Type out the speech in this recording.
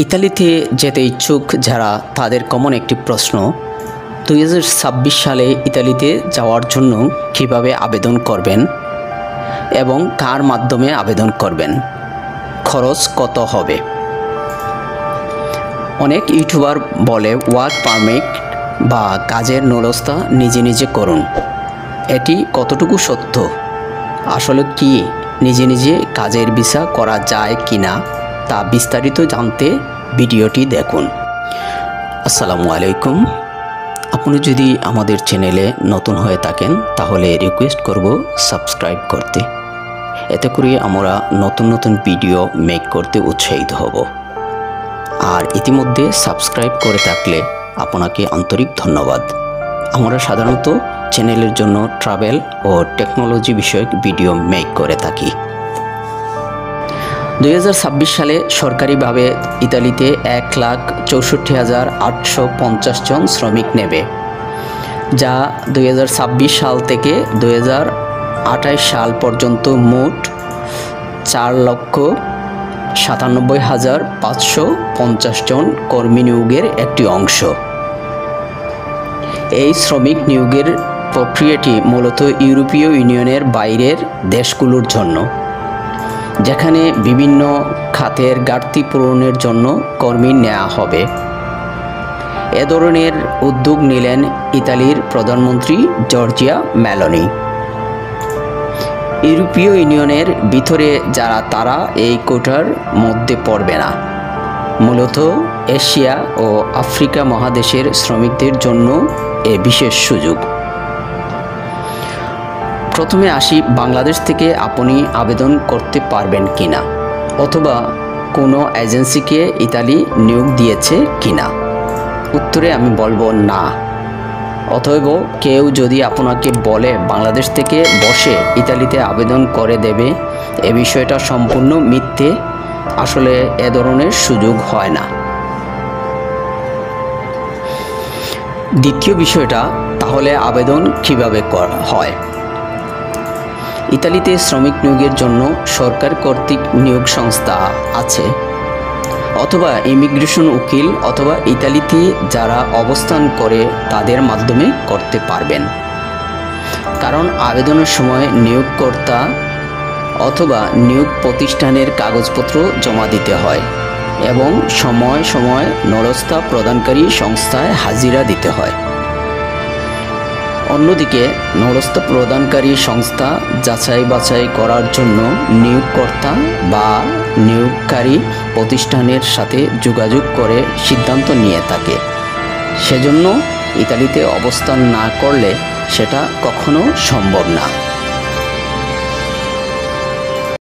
ইতালিতে যেতে ইচ্ছুক যারা তাদের কমন একটি প্রশ্ন 2026 সালে ইতালিতে যাওয়ার জন্য কিভাবে আবেদন করবেন এবং কার মাধ্যমে আবেদন করবেন, খরচ কত হবে। অনেক ইউটিউবার বলে ওয়ার্ক পারমিট বা কাজের ন্যূনতা নিজে নিজে করুন। এটি কতটুকু সত্য? আসলে কি নিজে নিজে কাজের ভিসা করা যায় কিনা তা বিস্তারিত জানতে ভিডিওটি দেখুন। আসসালামু আলাইকুম। আপনি যদি আমাদের চ্যানেলে নতুন হয়ে থাকেন তাহলে রিকোয়েস্ট করব সাবস্ক্রাইব করতে, এতে করে আমরা নতুন নতুন ভিডিও মেক করতে উৎসাহিত হব। আর ইতিমধ্যে সাবস্ক্রাইব করে থাকলে আপনাকে আন্তরিক ধন্যবাদ। আমরা সাধারণত চ্যানেলের জন্য ট্রাভেল ও টেকনোলজি বিষয়ক ভিডিও মেক করে থাকি। 2026 সালে সরকারিভাবে ইতালিতে 1,64,850 জন শ্রমিক নেবে, যা 2026 সাল থেকে 2028 সাল পর্যন্ত মোট 4,97,550 জন কর্মী নিয়োগের একটি অংশ। এই শ্রমিক নিয়োগের প্রক্রিয়াটি মূলত ইউরোপীয় ইউনিয়নের বাইরের দেশগুলোর জন্য, যেখানে বিভিন্ন খাতের ঘাটতি পূরণের জন্য কর্মী নেওয়া হবে। এ ধরনের উদ্যোগ নিলেন ইতালির প্রধানমন্ত্রী জর্জিয়া মেলোনি। ইউরোপীয় ইউনিয়নের ভিতরে যারা তারা এই কোটার মধ্যে পড়বে না। মূলত এশিয়া ও আফ্রিকা মহাদেশের শ্রমিকদের জন্য এ বিশেষ সুযোগ। প্রথমে আসি বাংলাদেশ থেকে আপনি আবেদন করতে পারবেন কিনা, অথবা কোনো এজেন্সিকে ইতালি নিয়োগ দিয়েছে কিনা। উত্তরে আমি বলবো না। অতএব কেউ যদি আপনাকে বলে বাংলাদেশ থেকে বসে ইতালিতে আবেদন করে দেবে, এ বিষয়টা সম্পূর্ণ মিথ্যে। আসলে এ ধরনের সুযোগ হয় না। দ্বিতীয় বিষয়টা, তাহলে আবেদন কিভাবে হয়। ইতালিতে শ্রমিক নিয়োগের জন্য সরকার কর্তৃক নিয়োগ সংস্থা আছে, অথবা ইমিগ্রেশন উকিল অথবা ইতালিতে যারা অবস্থান করে তাদের মাধ্যমে করতে পারবেন। কারণ আবেদনের সময় নিয়োগকর্তা অথবা নিয়োগ প্রতিষ্ঠানের কাগজপত্র জমা দিতে হয় এবং সময় সময় ন্যূনতা প্রদানকারী সংস্থায় হাজিরা দিতে হয়। অন্যদিকে ন্যূনতা প্রদানকারী সংস্থা যাচাই বাছাই করার জন্য নিয়োগকর্তা বা নিয়োগকারী প্রতিষ্ঠানের সাথে যোগাযোগ করে সিদ্ধান্ত নিয়ে থাকে। সেজন্য ইতালিতে অবস্থান না করলে সেটা কখনো সম্ভব না।